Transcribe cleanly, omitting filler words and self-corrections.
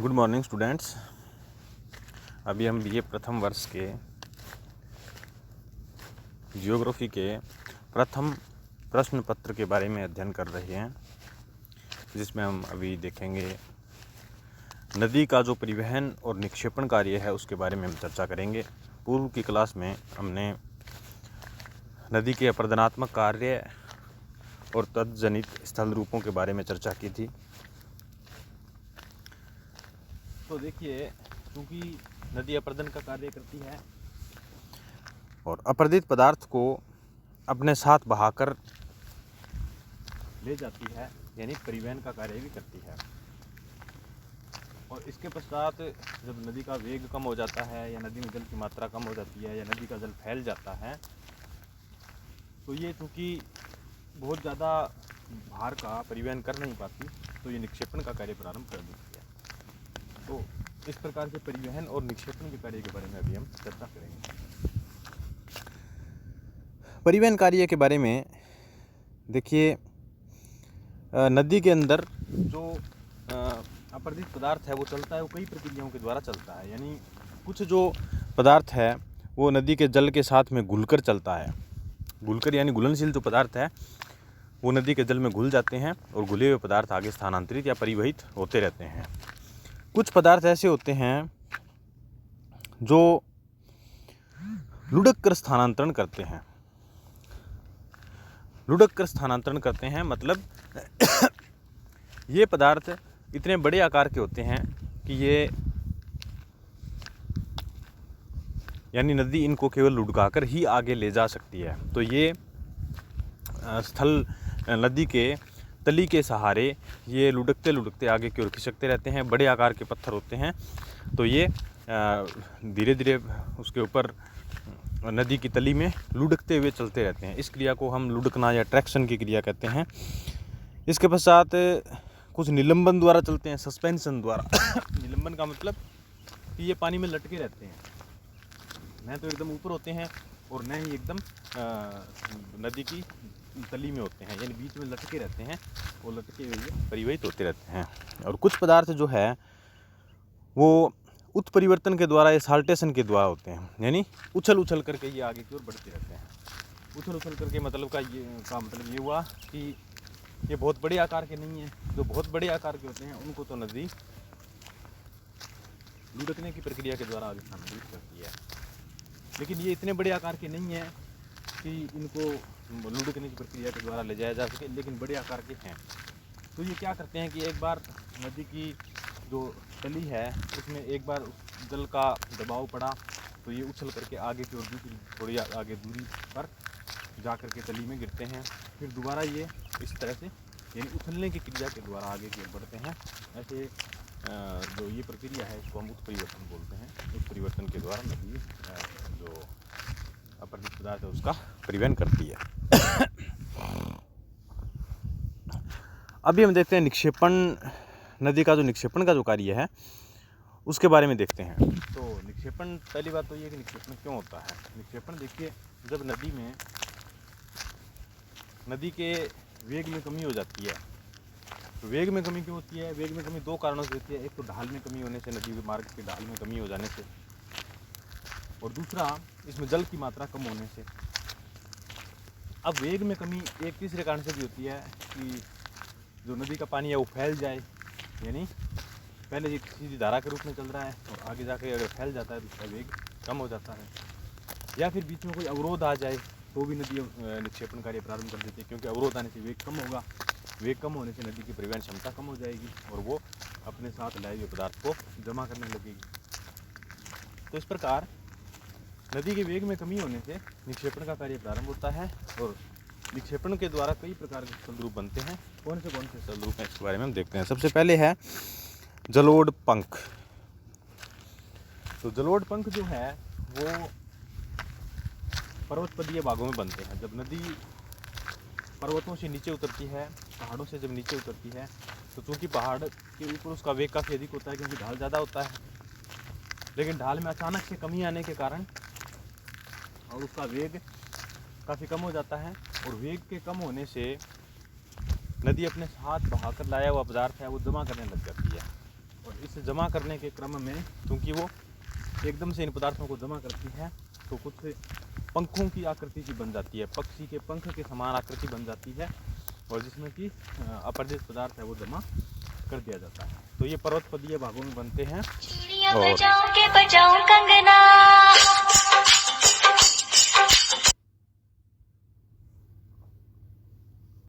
Good morning students. अभी हम BA प्रथम वर्ष के जियोग्राफी के प्रथम प्रश्न पत्र के बारे में अध्ययन कर रहे हैं, जिसमें हम अभी देखेंगे नदी का जो परिवहन और निक्षेपण कार्य है उसके बारे में हम चर्चा करेंगे। पूर्व की क्लास में हमने नदी के अपरदनात्मक कार्य और तत्जनित स्थल रूपों के बारे में चर्चा की थी। तो देखिए, क्योंकि नदी अपर्दन का कार्य करती है और अपर्दित पदार्थ को अपने साथ बहाकर ले जाती है, यानी परिवहन का कार्य भी करती है। और इसके पश्चात जब नदी का वेग कम हो जाता है या नदी में जल की मात्रा कम हो जाती है या नदी का जल फैल जाता है, तो ये चूँकि बहुत ज़्यादा भार का परिवहन कर नहीं पाती, तो ये निक्षेपण का कार्य प्रारंभ कर देती है। तो इस प्रकार के परिवहन और निक्षेपण के कार्य के बारे में अभी हम चर्चा करेंगे। परिवहन कार्य के बारे में देखिए, नदी के अंदर जो अपर्दित पदार्थ है वो चलता है, वो कई प्रक्रियाओं के द्वारा चलता है। यानी कुछ जो पदार्थ है वो नदी के जल के साथ में घुलकर चलता है। घुलकर यानी घुलनशील जो पदार्थ है वो नदी के जल में घुल जाते हैं और घुले हुए पदार्थ आगे स्थानांतरित या परिवहित होते रहते हैं। कुछ पदार्थ ऐसे होते हैं जो लुढ़क कर स्थानांतरण करते हैं। लुढ़क कर स्थानांतरण करते हैं मतलब ये पदार्थ इतने बड़े आकार के होते हैं कि ये यानी नदी इनको केवल लुढ़काकर ही आगे ले जा सकती है। तो ये स्थल नदी के तली के सहारे ये लुढ़कते लुढ़कते आगे की ओर खिसकते रहते हैं। बड़े आकार के पत्थर होते हैं, तो ये धीरे धीरे उसके ऊपर नदी की तली में लुढ़कते हुए चलते रहते हैं। इस क्रिया को हम लुढ़कना या ट्रैक्शन की क्रिया कहते हैं। इसके पश्चात कुछ निलंबन द्वारा चलते हैं, सस्पेंशन द्वारा। निलंबन का मतलब कि ये पानी में लटके रहते हैं, न तो एकदम ऊपर होते हैं और न ही एकदम नदी की तली में होते हैं, यानी बीच में लटके रहते हैं, वो लटके हुए परिवहित होते रहते हैं। और कुछ पदार्थ जो है वो उत्परिवर्तन के द्वारा या साल्टेशन के द्वारा होते हैं, यानी उछल उछल करके ये आगे की ओर बढ़ते रहते हैं। उछल उछल करके मतलब ये हुआ कि ये बहुत बड़े आकार के नहीं हैं। जो बहुत बड़े आकार के होते हैं उनको तो नदी लुढ़कने की प्रक्रिया के द्वारा आगे स्थानांतरित करती है, लेकिन ये इतने बड़े आकार के नहीं हैं कि इनको लुढ़कने की प्रक्रिया के द्वारा ले जाया जा सके, लेकिन बड़े आकार के हैं। तो ये क्या करते हैं कि एक बार नदी की जो तली है उसमें एक बार जल का दबाव पड़ा, तो ये उछल करके आगे की ओर दूसरी थोड़ी आगे दूरी पर जा करके तली में गिरते हैं। फिर दोबारा ये इस तरह से यानी उछलने की क्रिया के द्वारा आगे की ओर बढ़ते हैं। ऐसे जो ये प्रक्रिया है इसको हम उत्परिवर्तन बोलते हैं। उस परिवर्तन के द्वारा नदी जो अपर्दित पदार्थ है उसका परिवहन करती है। अभी हम देखते हैं निक्षेपण। नदी का जो निक्षेपण का जो कार्य है उसके बारे में देखते हैं। तो निक्षेपण, पहली बात तो ये कि निक्षेपण क्यों होता है। निक्षेपण देखिए, जब नदी के वेग में कमी हो जाती है। तो वेग में कमी क्यों होती है? वेग में कमी दो कारणों से होती है। एक तो ढाल में कमी होने से, नदी के मार्ग के ढाल में कमी हो जाने से, और दूसरा इसमें जल की मात्रा कम होने से। अब वेग में कमी एक तीसरे कारण से भी होती है कि जो नदी का पानी है वो फैल जाए, यानी पहले ये सीधी धारा के रूप में चल रहा है और आगे जाके अगर फैल जाता है तो उसका वेग कम हो जाता है। या फिर बीच में कोई अवरोध आ जाए तो भी नदी निक्षेपण कार्य प्रारंभ कर देती है, क्योंकि अवरोध आने से वेग कम होगा। वेग कम होने से नदी की परिवहन क्षमता कम हो जाएगी और वो अपने साथ लाए हुए पदार्थ को जमा करने लगेगी। तो इस प्रकार नदी के वेग में कमी होने से निक्षेपण का कार्य प्रारंभ होता है और निक्षेपण के द्वारा कई प्रकार के स्थल रूप बनते हैं। कौन से स्थल रूप हैं इसके बारे में हम देखते हैं। सबसे पहले है जलोढ़ पंख। तो जलोढ़ पंख जो है वो पर्वतपदीय भागों में बनते हैं। जब नदी पर्वतों से नीचे उतरती है, पहाड़ों से जब नीचे उतरती है, तो चूँकि पहाड़ के ऊपर उसका वेग काफ़ी अधिक होता है क्योंकि ढाल ज़्यादा होता है, लेकिन ढाल में अचानक से कमी आने के कारण और उसका वेग काफ़ी कम हो जाता है और वेग के कम होने से नदी अपने साथ बहाकर लाया हुआ पदार्थ है वो जमा करने लग जाती है। और इसे जमा करने के क्रम में, क्योंकि वो एकदम से इन पदार्थों को जमा करती है तो कुछ पंखों की आकृति की बन जाती है, पक्षी के पंख के समान आकृति बन जाती है, और जिसमें कि अपरजित पदार्थ है वो जमा कर दिया जाता है। तो ये पर्वतपदीय भागों में बनते हैं। और